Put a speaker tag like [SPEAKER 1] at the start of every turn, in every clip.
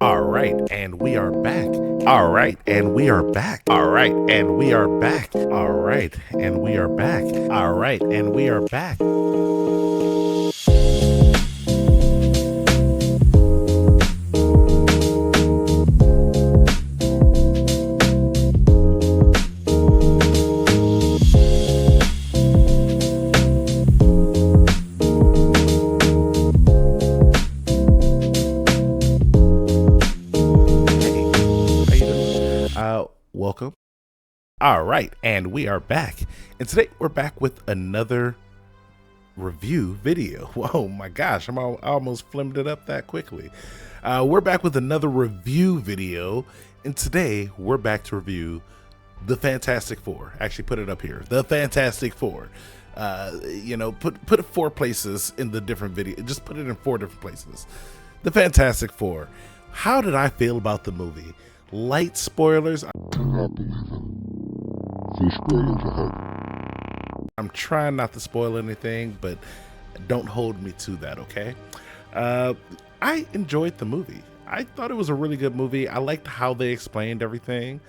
[SPEAKER 1] All right, and we are back. All right, and we are back. All right, and we are back. All right, and we are back. All right, and we are back. Welcome. All right, and we are back. And today we're back with another review video. Oh my gosh, I almost flimmed it up that quickly. We're back with another review video, and today we're back to review The Fantastic Four. Actually, put it up here. The Fantastic Four. Put it 4 places in the different video. Just put it in 4 different places. The Fantastic Four. How did I feel about the movie? Light spoilers.
[SPEAKER 2] I cannot believe it. Full spoilers ahead.
[SPEAKER 1] I'm trying not to spoil anything, but don't hold me to that, okay? I enjoyed the movie. I thought it was a really good movie. I liked how they explained everything.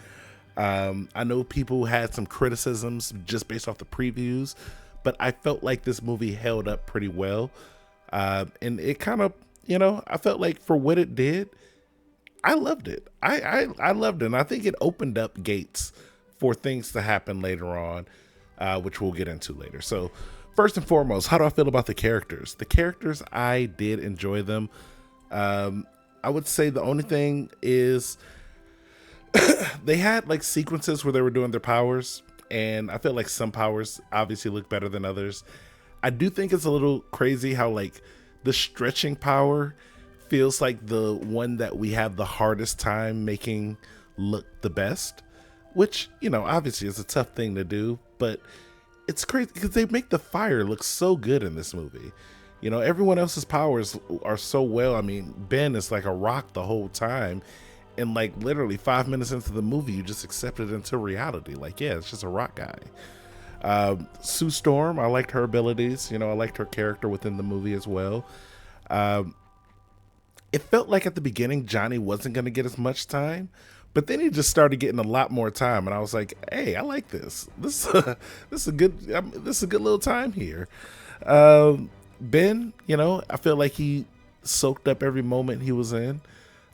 [SPEAKER 1] I know people had some criticisms just based off the previews, but I felt like this movie held up pretty well. And it kind of, I felt like for what it did, I loved it. I loved it. And I think it opened up gates for things to happen later on, which we'll get into later. So first and foremost, how do I feel about the characters? The characters, I did enjoy them. I would say the only thing is they had like sequences where they were doing their powers. And I feel like some powers obviously look better than others. I do think it's a little crazy how like the stretching power feels like the one that we have the hardest time making look the best, which, obviously is a tough thing to do, but it's crazy because they make the fire look so good in this movie. Everyone else's powers are so well. I mean, Ben is like a rock the whole time, and like literally 5 minutes into the movie, you just accept it into reality. Like, yeah, it's just a rock guy. Sue Storm, I liked her abilities. I liked her character within the movie as well. It felt like at the beginning Johnny wasn't going to get as much time, but then he just started getting a lot more time, and I was like, "Hey, I like this. This is a good little time here." Ben, I feel like he soaked up every moment he was in.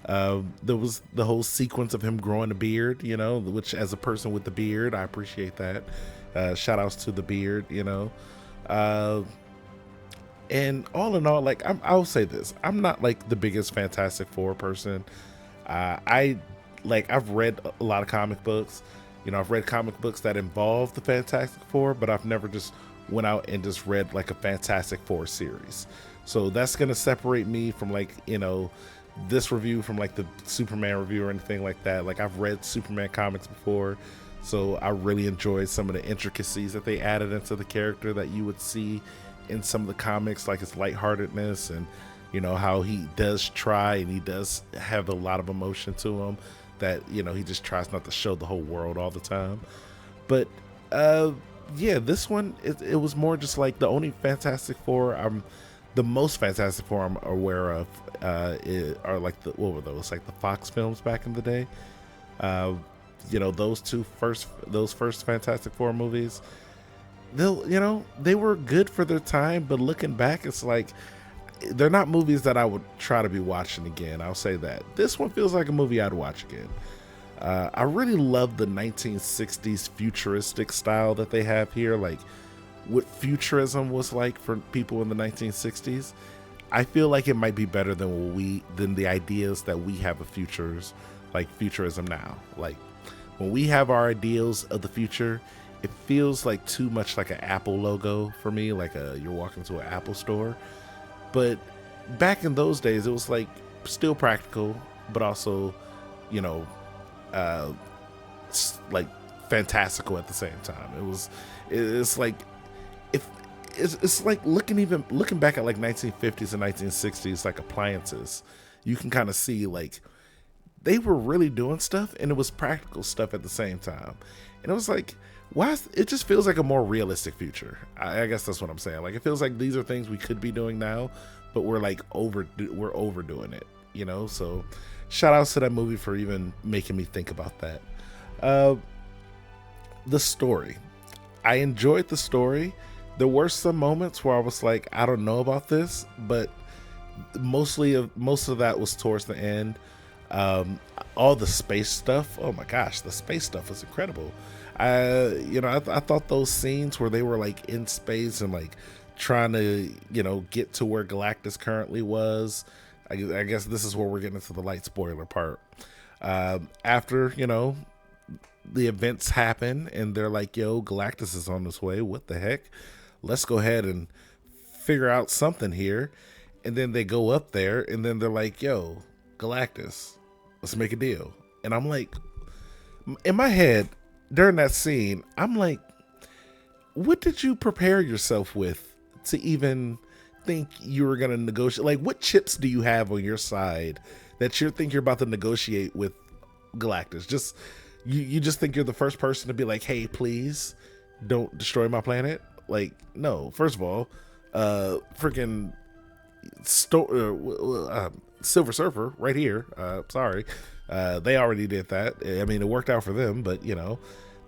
[SPEAKER 1] There was the whole sequence of him growing a beard, which as a person with the beard, I appreciate that. Shout outs to the beard, And all in all, like I'll say this, I'm not like the biggest Fantastic Four person. I've read a lot of comic books. I've read comic books that involve the Fantastic Four, but I've never just went out and just read like a Fantastic Four series. So that's gonna separate me from this review from like the Superman review or anything like that. Like I've read Superman comics before, so I really enjoyed some of the intricacies that they added into the character that you would see in some of the comics, like his lightheartedness and how he does try and he does have a lot of emotion to him that he just tries not to show the whole world all the time. But this one it was more just like the only Fantastic Four the most Fantastic Four I'm aware of are like what were those, like the Fox films back in the day. Those first Fantastic Four movies, they were good for their time, but looking back, it's like they're not movies that I would try to be watching again. I'll say that this one feels like a movie I'd watch again. I really love the 1960s futuristic style that they have here, like what futurism was like for people in the 1960s. I feel like it might be better than the ideas that we have of futurism now. Like when we have our ideals of the future, it feels like too much like an Apple logo for me, like you're walking to an Apple store. But back in those days, it was like still practical, but also, like fantastical at the same time. It's like looking back at like 1950s and 1960s, like appliances, you can kind of see like they were really doing stuff, and it was practical stuff at the same time. And it was like, it just feels like a more realistic future. I guess that's what I'm saying. Like, it feels like these are things we could be doing now, but we're overdoing it, So shout outs to that movie for even making me think about that. Uh, the story. I enjoyed the story. There were some moments where I was like, I don't know about this, but most of that was towards the end. All the space stuff. Oh my gosh, the space stuff was incredible. I thought those scenes where they were like in space and like trying to, get to where Galactus currently was. I guess this is where we're getting into the light spoiler part. After, the events happen and they're like, yo, Galactus is on his way. What the heck? Let's go ahead and figure out something here. And then they go up there and then they're like, yo, Galactus, let's make a deal. And I'm like, in my head during that scene, I'm like, what did you prepare yourself with to even think you were going to negotiate? Like, what chips do you have on your side that you think you're about to negotiate with Galactus? Just, you just think you're the first person to be like, hey, please don't destroy my planet? Like, no, first of all, freaking Silver Surfer right here. Sorry. They already did that. I mean, it worked out for them, but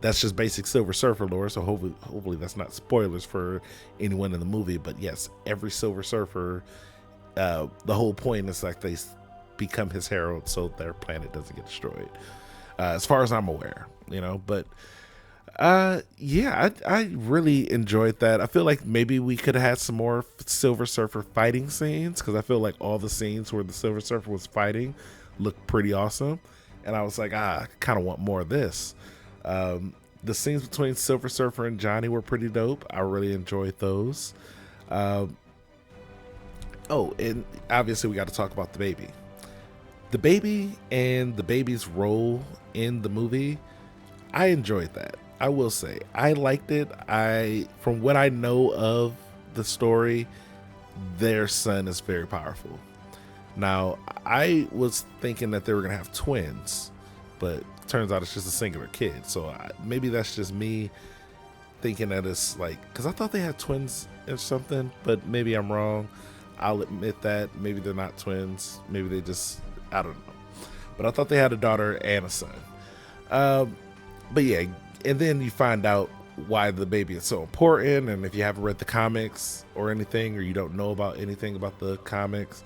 [SPEAKER 1] that's just basic Silver Surfer lore. So hopefully that's not spoilers for anyone in the movie. But yes, every Silver Surfer, the whole point is like they become his herald so their planet doesn't get destroyed. As far as I'm aware, but yeah, I really enjoyed that. I feel like maybe we could have had some more Silver Surfer fighting scenes, because I feel like all the scenes where the Silver Surfer was fighting looked pretty awesome, and I was like, I kind of want more of this. The scenes between Silver Surfer and Johnny were pretty dope. I really enjoyed those. Oh, and obviously we got to talk about the baby. The baby and the baby's role in the movie, I enjoyed that. I will say I liked it. From what I know of the story, their son is very powerful. Now, I was thinking that they were gonna have twins, but turns out it's just a singular kid. So maybe that's just me thinking that it's like, because I thought they had twins or something, but maybe I'm wrong. I'll admit that maybe they're not twins. Maybe they just, I don't know. But I thought they had a daughter and a son. But yeah. And then you find out why the baby is so important. And if you haven't read the comics or anything, or you don't know about anything about the comics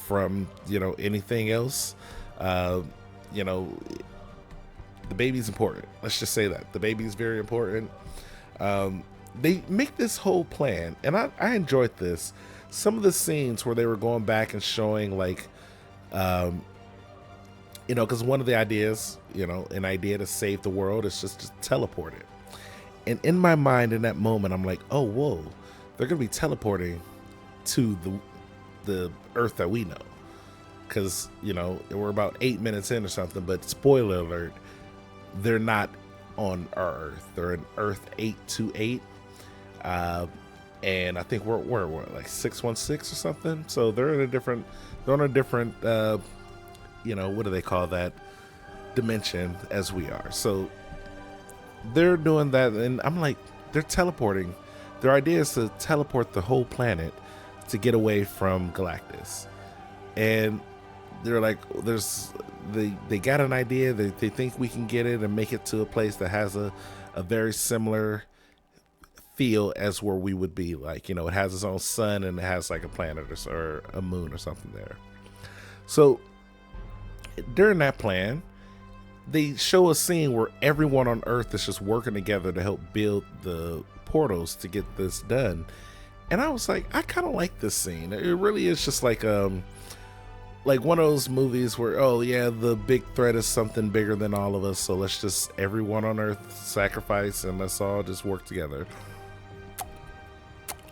[SPEAKER 1] from, anything else, the baby's important. Let's just say that. The baby is very important. They make this whole plan, and I enjoyed this. Some of the scenes where they were going back and showing like, because one of the ideas, an idea to save the world is just to teleport it. And in my mind, in that moment, I'm like, oh, whoa, they're going to be teleporting to the Earth that we know. Because, we're about 8 minutes in or something, but spoiler alert, they're not on our Earth. They're in Earth 828. And I think we're like 616 or something. So they're on a different, what do they call that, dimension as we are. So they're doing that, and I'm like, they're teleporting. Their idea is to teleport the whole planet to get away from Galactus. And they're like, they got an idea. They think we can get it and make it to a place that has a very similar feel as where we would be. Like, it has its own sun and it has like a planet or a moon or something there. So during that plan, they show a scene where everyone on Earth is just working together to help build the portals to get this done. And I was like, I kind of like this scene. It really is just like one of those movies where, oh yeah, the big threat is something bigger than all of us, so let's just everyone on Earth sacrifice and let's all just work together.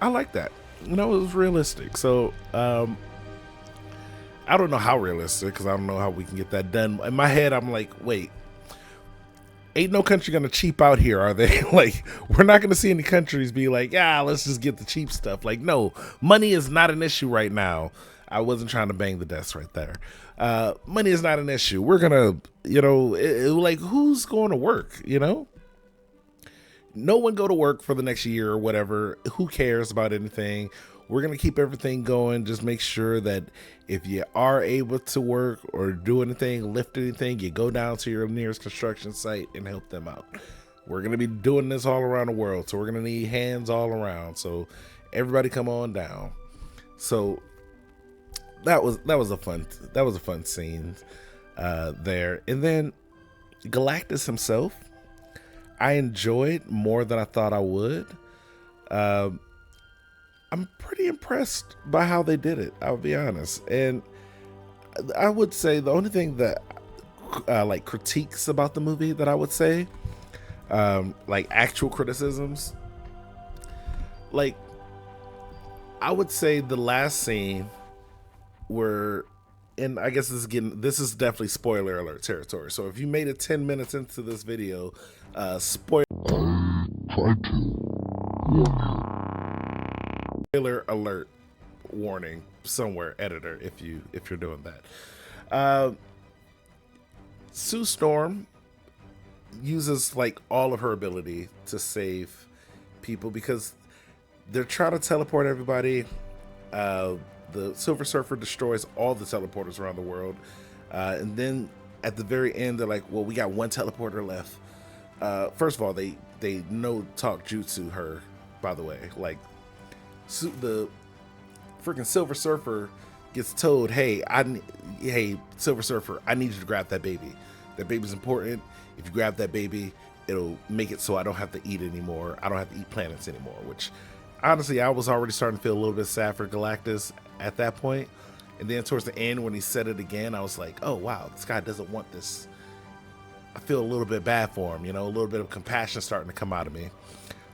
[SPEAKER 1] I like that. It was realistic. So I don't know how realistic, because I don't know how we can get that done. In my head, I'm like, wait, ain't no country gonna cheap out here, are they? Like, we're not gonna see any countries be like, yeah, let's just get the cheap stuff. Like, no, money is not an issue right now. I wasn't trying to bang the desk right there. Money is not an issue. We're gonna, like, who's going to work, No one go to work for the next year or whatever. Who cares about anything? we're going to keep everything going. Just make sure that if you are able to work or do anything, lift anything, you go down to your nearest construction site and help them out. We're going to be doing this all around the world, so we're going to need hands all around. So everybody come on down. So that was a fun scene there. And then Galactus himself, I enjoyed more than I thought I would. I'm pretty impressed by how they did it, I'll be honest. And I would say the only thing that like critiques about the movie that I would say, like actual criticisms, like I would say the last scene where, and I guess this is definitely spoiler alert territory. So if you made it 10 minutes into this video, spoiler alert warning somewhere, editor, if you're doing that. Sue Storm uses like all of her ability to save people because they're trying to teleport everybody. The Silver Surfer destroys all the teleporters around the world. And then at the very end, they're like, well, we got one teleporter left. First of all, they no talk jutsu her, by the way. Like, the freaking Silver Surfer gets told, hey, Silver Surfer, I need you to grab that baby. That baby's important. If you grab that baby, it'll make it so I don't have to eat anymore. I don't have to eat planets anymore, which honestly, I was already starting to feel a little bit sad for Galactus at that point. And then towards the end, when he said it again, I was like, oh, wow, this guy doesn't want this. I feel a little bit bad for him, a little bit of compassion starting to come out of me.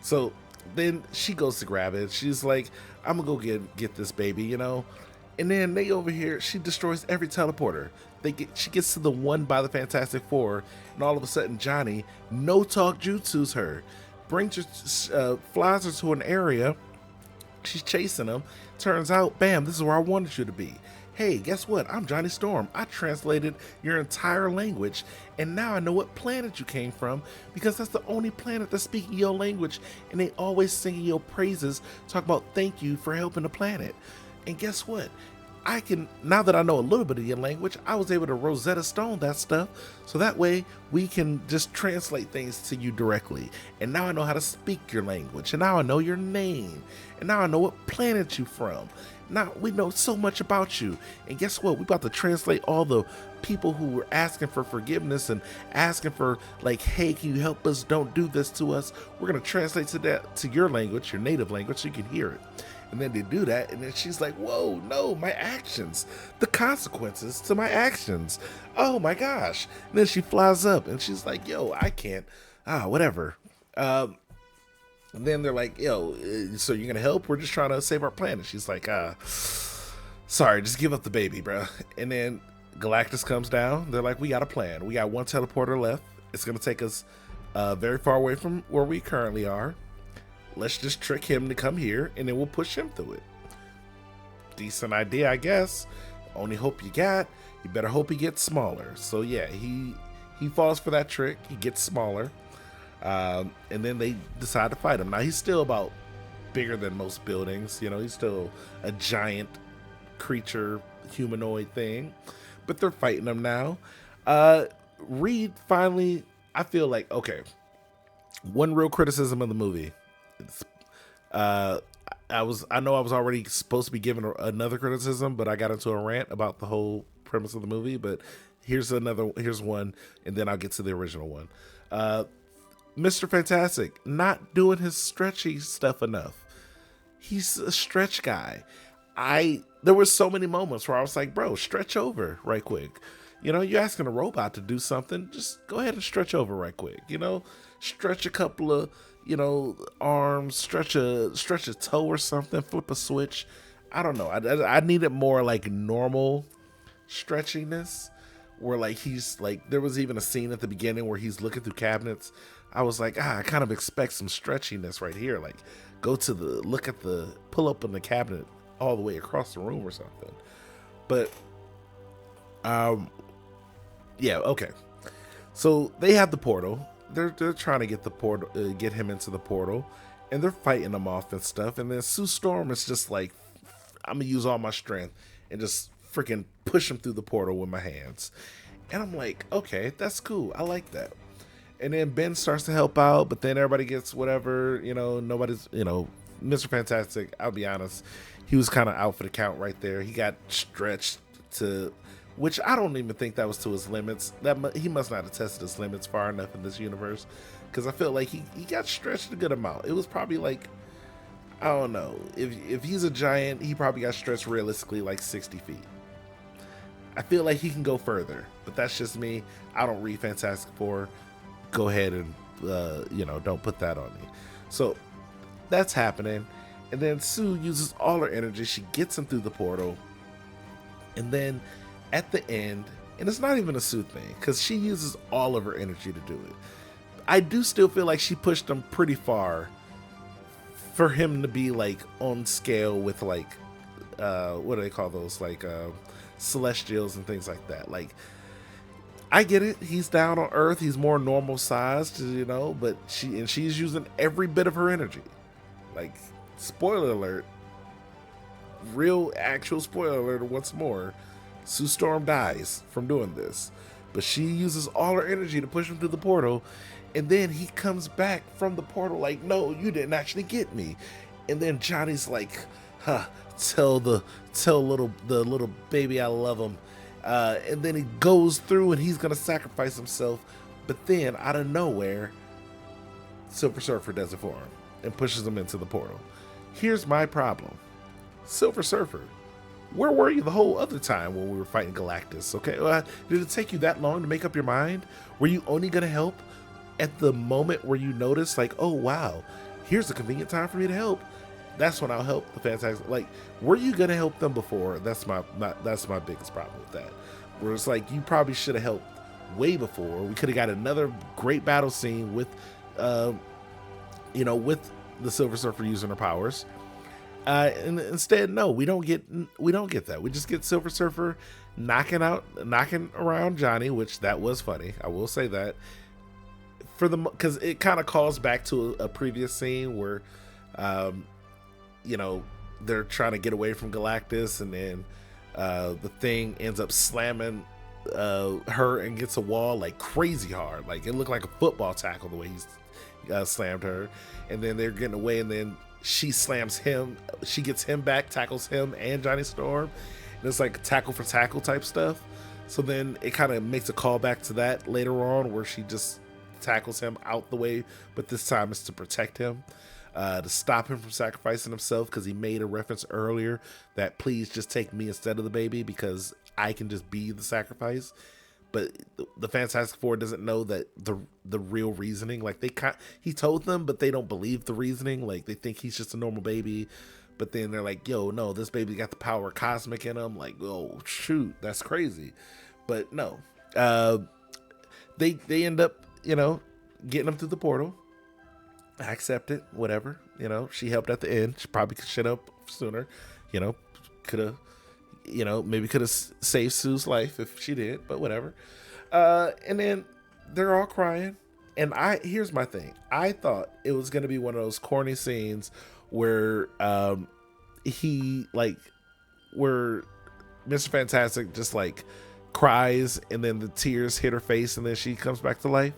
[SPEAKER 1] So then she goes to grab it. She's like, I'm going to go get this baby, And then they over here, she destroys every teleporter. She gets to the one by the Fantastic Four, and all of a sudden, Johnny, no talk jutsus her. Brings her, flies her to an area. She's chasing him. Turns out, bam, this is where I wanted you to be. Hey, guess what? I'm Johnny Storm. I translated your entire language, and now I know what planet you came from because that's the only planet that's speaking your language, and they always singing your praises, talk about thank you for helping the planet. And guess what? Now that I know a little bit of your language, I was able to Rosetta Stone that stuff, so that way we can just translate things to you directly. And now I know how to speak your language, and now I know your name, and now I know what planet you from. Now we know so much about you. And guess what? We're about to translate all the people who were asking for forgiveness and asking for like, hey, can you help us? Don't do this to us. We're going to translate to your language, your native language, so you can hear it. And then they do that, and then she's like, whoa, no, my actions, the consequences to my actions. Oh my gosh. And then she flies up and she's like, yo, I can't, whatever. And then they're like, yo, so you're gonna help? We're just trying to save our planet. She's like, sorry, just give up the baby, bro. And then Galactus comes down. They're like, we got a plan. We got one teleporter left. It's gonna take us very far away from where we currently are. Let's just trick him to come here, and then we'll push him through it. Decent idea, I guess. Only hope you got. You better hope he gets smaller. So yeah, he falls for that trick. He gets smaller, and then they decide to fight him. Now he's still about bigger than most buildings. He's still a giant creature, humanoid thing, but they're fighting him now. Reed finally, I feel like, okay, one real criticism of the movie. I know I was already supposed to be given another criticism, but I got into a rant about the whole premise of the movie. But here's one, and then I'll get to the original one. Mr. Fantastic not doing his stretchy stuff enough. He's a stretch guy. There were so many moments where I was like, bro, stretch over right quick. You're asking a robot to do something, just go ahead and stretch over right quick. Stretch a couple of arms, stretch a toe or something, flip a switch. I don't know. I needed more like normal stretchiness, where like he's like, there was even a scene at the beginning where he's looking through cabinets. I was like, I kind of expect some stretchiness right here. Like pull up in the cabinet all the way across the room or something. But yeah, okay. So they have the portal. They're trying to get the portal, get him into the portal, and they're fighting them off and stuff. And then Sue Storm is just like, I'm gonna use all my strength and just freaking push him through the portal with my hands. And I'm like, okay, that's cool. I like that. And then Ben starts to help out, but then everybody gets whatever, nobody's, Mr. Fantastic, I'll be honest, he was kind of out for the count right there. He got stretched to, which I don't even think that was to his limits. He must not have tested his limits far enough in this universe, because I feel like he got stretched a good amount. It was probably like, I don't know, if he's a giant, he probably got stretched realistically like 60 feet. I feel like he can go further, but that's just me. I don't read Fantastic Four. Go ahead and, don't put that on me. So that's happening. And then Sue uses all her energy. She gets him through the portal. And then at the end, and it's not even a Sue thing, because she uses all of her energy to do it. I do still feel like she pushed him pretty far for him to be like on scale with like, what do they call those? Like celestials and things like that. Like, I get it. He's down on Earth. He's more normal sized, but she's using every bit of her energy. Like, spoiler alert, actual spoiler alert once more, Sue Storm dies from doing this. But she uses all her energy to push him through the portal, and then he comes back from the portal like, no, you didn't actually get me. And then Johnny's like, tell the little baby I love him. And then he goes through and he's gonna sacrifice himself, but then out of nowhere, Silver Surfer does it for him and pushes him into the portal. Here's my problem. Silver Surfer, where were you the whole other time when we were fighting Galactus? Okay, did it take you that long to make up your mind? Were you only gonna help at the moment where you notice, like, oh wow, here's a convenient time for me to help? That's when I'll help the Fantastic. Like, were you gonna help them before? That's my biggest problem with that. Where it's like, you probably should have helped way before. We could have got another great battle scene with, with the Silver Surfer using her powers. And instead, no, we don't get that. We just get Silver Surfer knocking around Johnny, which that was funny. I will say that because it kind of calls back to a previous scene where, they're trying to get away from Galactus, and then the Thing ends up slamming her and gets a wall like crazy hard. Like, it looked like a football tackle the way he slammed her. And then they're getting away, and then she slams him. She gets him back, tackles him and Johnny Storm. And it's like tackle for tackle type stuff. So then it kind of makes a callback to that later on, where she just tackles him out the way, but this time it's to protect him. To stop him from sacrificing himself, because he made a reference earlier that please just take me instead of the baby, because I can just be the sacrifice. But the Fantastic Four doesn't know that the real reasoning. Like, he told them, but they don't believe the reasoning. Like, they think he's just a normal baby, but then they're like, yo, no, this baby got the power cosmic in him. Like, oh shoot, that's crazy. But no, they end up getting him through the portal. I accept it, whatever. She helped at the end. She probably could shut up sooner. Could have, maybe could have saved Sue's life if she did, but whatever. And then they're all crying. And here's my thing. I thought it was going to be one of those corny scenes where where Mr. Fantastic just like cries, and then the tears hit her face, and then she comes back to life.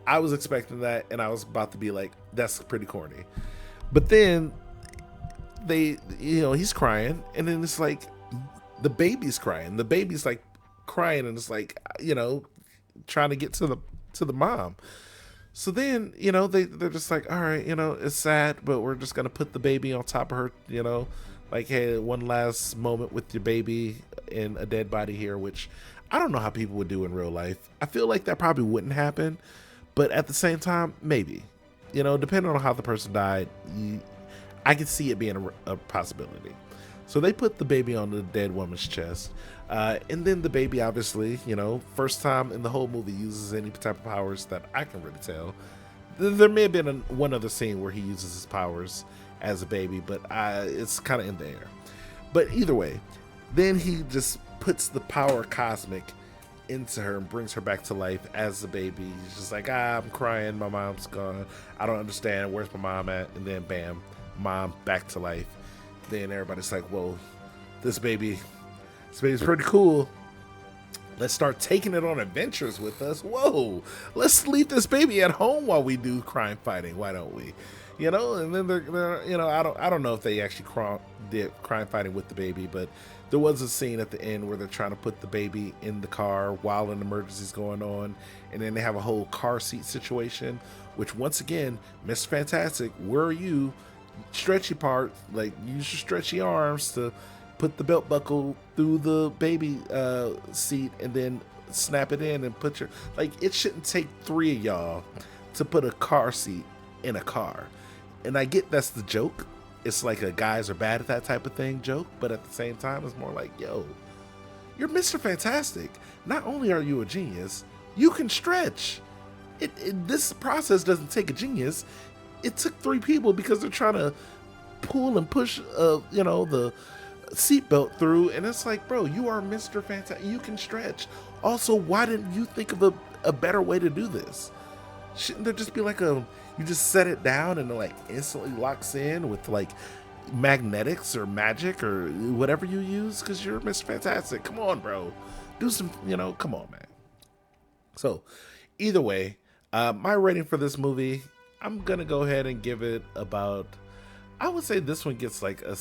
[SPEAKER 1] I was expecting that, and I was about to be like, that's pretty corny. But then he's crying, and then it's like the baby's crying. The baby's like crying, and it's like, trying to get to the mom. So then, they're just like, all right, it's sad, but we're just going to put the baby on top of her, like, hey, one last moment with your baby in a dead body here, which I don't know how people would do in real life. I feel like that probably wouldn't happen. But at the same time, maybe, depending on how the person died, I could see it being a possibility. So they put the baby on the dead woman's chest. And then the baby, obviously, first time in the whole movie uses any type of powers that I can really tell. There may have been one other scene where he uses his powers as a baby, but it's kind of in the air. But either way, then he just puts the power cosmic into her and brings her back to life as a baby. He's just like, I'm crying, my mom's gone, I don't understand, where's my mom at? And then bam, mom back to life. Then everybody's like, whoa, this baby's pretty cool. Let's start taking it on adventures with us. Whoa, let's leave this baby at home while we do crime fighting. Why don't we? You know, and then they're you know, I don't know if they actually did crime fighting with the baby, but there was a scene at the end where they're trying to put the baby in the car while an emergency's going on, and then they have a whole car seat situation, which once again, Mr. Fantastic, where are you? Stretchy part, like use your stretchy arms to put the belt buckle through the baby seat and then snap it in and put your, like, it shouldn't take 3 of y'all to put a car seat in a car. And I get that's the joke. It's like a guys are bad at that type of thing joke, but at the same time, it's more like, yo, you're Mr. Fantastic. Not only are you a genius, you can stretch. This process doesn't take a genius. It took 3 people because they're trying to pull and push, you know, the seatbelt through, and it's like, bro, you are Mr. Fantastic. You can stretch. Also, why didn't you think of a better way to do this? Shouldn't there just be like you just set it down and it like instantly locks in with like magnetics or magic or whatever you use? Because you're Mr. Fantastic. Come on, bro. Do some, you know, come on, man. So either way, my rating for this movie, I'm gonna go ahead and give it about, I would say this one gets like a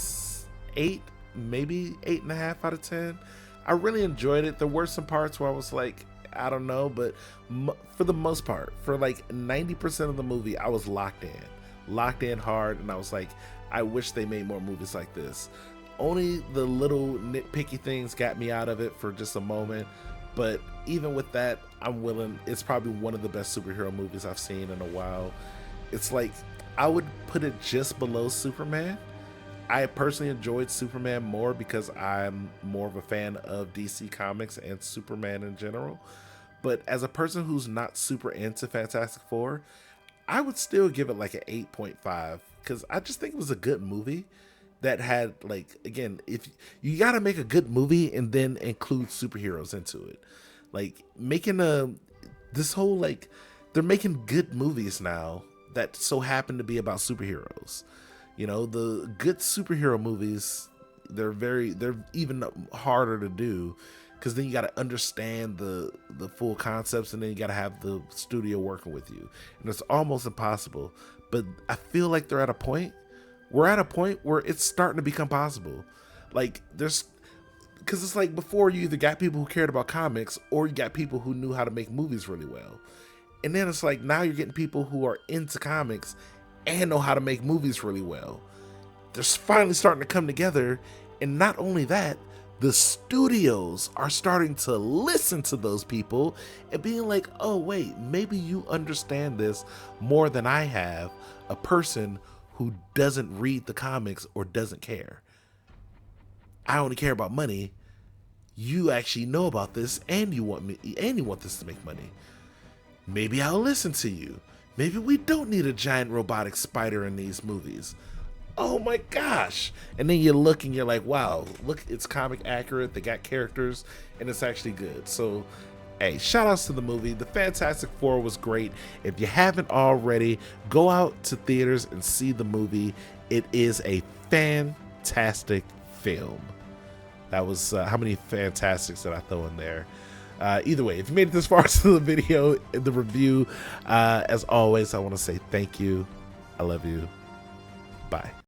[SPEAKER 1] 8, maybe 8.5 out of 10. I really enjoyed it. There were some parts where I was like, I don't know, but for the most part, for like 90% of the movie, I was locked in hard, and I was like, I wish they made more movies like this. Only the little nitpicky things got me out of it for just a moment, but even with that, I'm willing. It's probably one of the best superhero movies I've seen in a while. It's like, I would put it just below Superman. I personally enjoyed Superman more because I'm more of a fan of DC Comics and Superman in general. But as a person who's not super into Fantastic Four, I would still give it like an 8.5 because I just think it was a good movie that had, like, again, if you got to make a good movie and then include superheroes into it, like making this whole, like, they're making good movies now that so happen to be about superheroes. You know, the good superhero movies, they're even harder to do because then you got to understand the full concepts, and then you got to have the studio working with you, and it's almost impossible. But I feel like we're at a point where it's starting to become possible. Like, because it's like before, you either got people who cared about comics or you got people who knew how to make movies really well. And then it's like now you're getting people who are into comics and know how to make movies really well. They're finally starting to come together, and not only that, the studios are starting to listen to those people and being like, oh wait, maybe you understand this more than I have, a person who doesn't read the comics or doesn't care. I only care about money. You actually know about this, and you want this to make money. Maybe I'll listen to you. Maybe we don't need a giant robotic spider in these movies. Oh my gosh. And then you look and you're like, wow, look, it's comic accurate. They got characters and it's actually good. So, hey, shout outs to the movie. The Fantastic Four was great. If you haven't already, go out to theaters and see the movie. It is a fantastic film. That was how many fantastics did I throw in there? Either way, if you made it this far to the video, the review, as always, I want to say thank you. I love you. Bye.